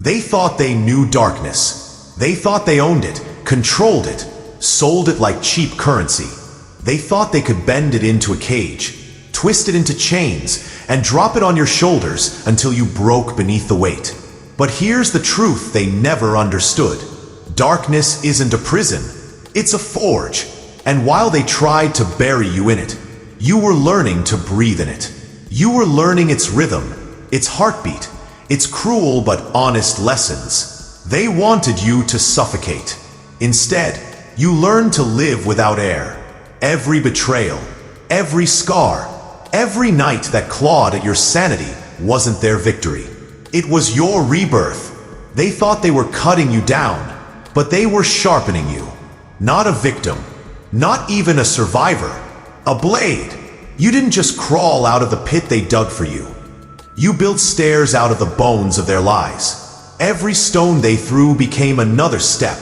They thought they knew darkness. They thought they owned it, controlled it, sold it like cheap currency. They thought they could bend it into a cage, twist it into chains, and drop it on your shoulders until you broke beneath the weight. But here's the truth they never understood. Darkness isn't a prison, it's a forge. And while they tried to bury you in it, you were learning to breathe in it. You were learning its rhythm, its heartbeat, its cruel but honest lessons. They wanted you to suffocate. Instead, you learned to live without air. Every betrayal, every scar, every night that clawed at your sanity wasn't their victory. It was your rebirth. They thought they were cutting you down, but they were sharpening you. Not a victim, not even a survivor, a blade. You didn't just crawl out of the pit they dug for you. You built stairs out of the bones of their lies. Every stone they threw became another step,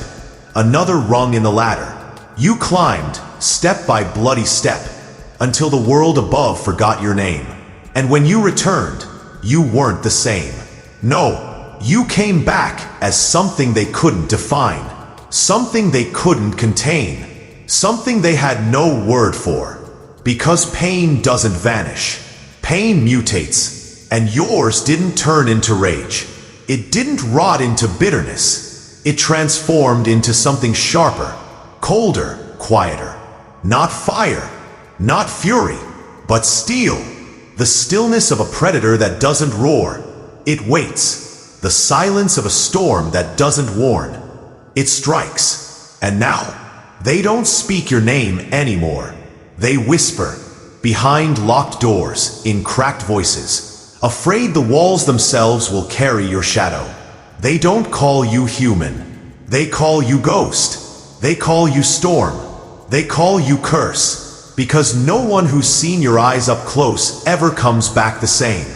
another rung in the ladder. You climbed, step by bloody step, until the world above forgot your name. And when you returned, you weren't the same. No, you came back as something they couldn't define, something they couldn't contain, something they had no word for. Because pain doesn't vanish. Pain mutates, and yours didn't turn into rage. It didn't rot into bitterness. It transformed into something sharper, colder, quieter. Not fire, not fury, but steel. The stillness of a predator that doesn't roar. It waits. The silence of a storm that doesn't warn. It strikes. And now, they don't speak your name anymore. They whisper, behind locked doors, in cracked voices, afraid the walls themselves will carry your shadow. They don't call you human. They call you ghost. They call you storm. They call you curse. Because no one who's seen your eyes up close ever comes back the same.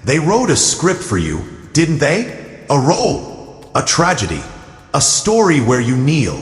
They wrote a script for you, didn't they? A role, a tragedy, a story where you kneel,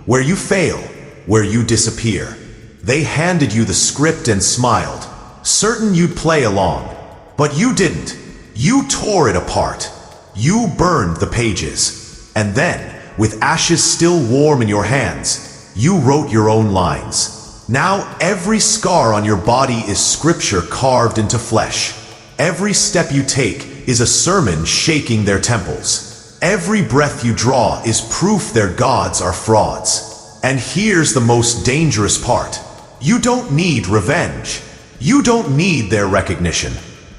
where you fail, where you disappear. They handed you the script and smiled, certain you'd play along. But you didn't. You tore it apart. You burned the pages. And then, with ashes still warm in your hands, you wrote your own lines. Now every scar on your body is scripture carved into flesh. Every step you take is a sermon shaking their temples. Every breath you draw is proof their gods are frauds. And here's the most dangerous part. You don't need revenge. You don't need their recognition.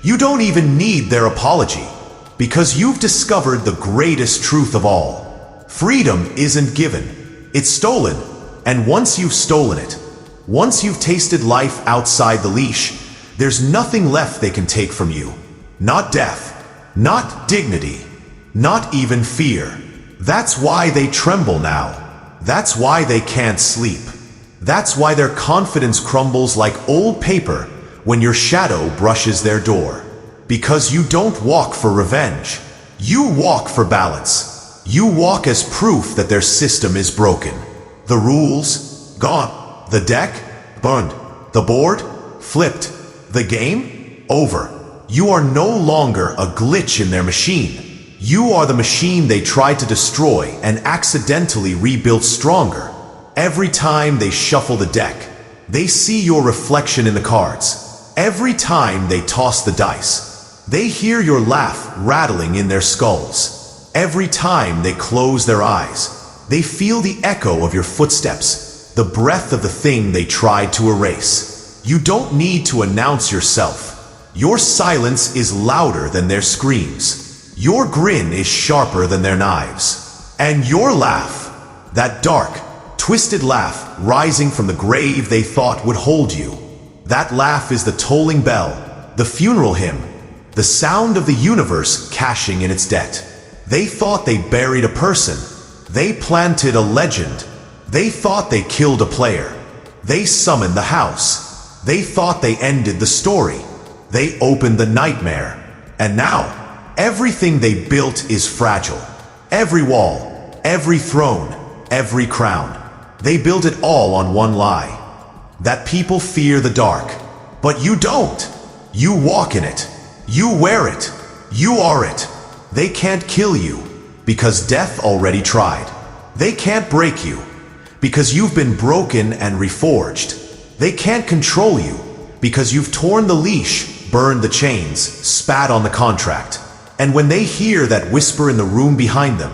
You don't even need their apology. Because you've discovered the greatest truth of all. Freedom isn't given. It's stolen. And once you've stolen it, once you've tasted life outside the leash, there's nothing left they can take from you. Not death, not dignity, not even fear. That's why they tremble now. That's why they can't sleep. That's why their confidence crumbles like old paper when your shadow brushes their door. Because you don't walk for revenge. You walk for balance. You walk as proof that their system is broken. The rules, gone. The deck, burned. The board, flipped. The game, over. You are no longer a glitch in their machine. You are the machine they tried to destroy and accidentally rebuilt stronger. Every time they shuffle the deck, they see your reflection in the cards. Every time they toss the dice, they hear your laugh rattling in their skulls. Every time they close their eyes, they feel the echo of your footsteps, the breath of the thing they tried to erase. You don't need to announce yourself. Your silence is louder than their screams. Your grin is sharper than their knives. And your laugh, that dark, twisted laugh rising from the grave they thought would hold you. That laugh is the tolling bell, the funeral hymn, the sound of the universe cashing in its debt. They thought they buried a person. They planted a legend. They thought they killed a player. They summoned the house. They thought they ended the story. They opened the nightmare. And now, everything they built is fragile. Every wall, every throne, every crown. They build it all on one lie. That people fear the dark. But you don't. You walk in it. You wear it. You are it. They can't kill you. because death already tried. They can't break you, because you've been broken and reforged. They can't control you, because you've torn the leash, burned the chains, spat on the contract. And when they hear that whisper in the room behind them,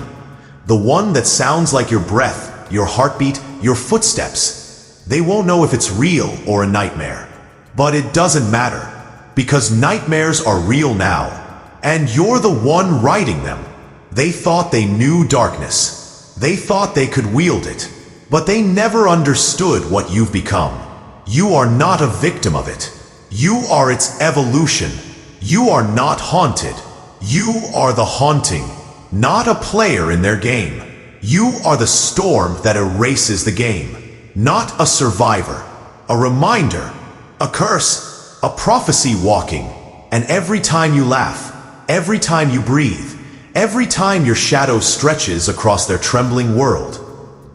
the one that sounds like your breath, your heartbeat, your footsteps, they won't know if it's real or a nightmare. But it doesn't matter, because nightmares are real now, and you're the one writing them. They thought they knew darkness. They thought they could wield it, but they never understood what you've become. You are not a victim of it. You are its evolution. You are not haunted. You are the haunting, not a player in their game. You are the storm that erases the game, not a survivor, a reminder, a curse, a prophecy walking. And every time you laugh, every time you breathe, every time your shadow stretches across their trembling world,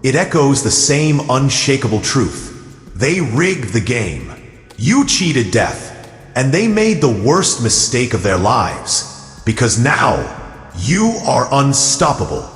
it echoes the same unshakable truth. They rigged the game. You cheated death, and they made the worst mistake of their lives. Because now, you are unstoppable.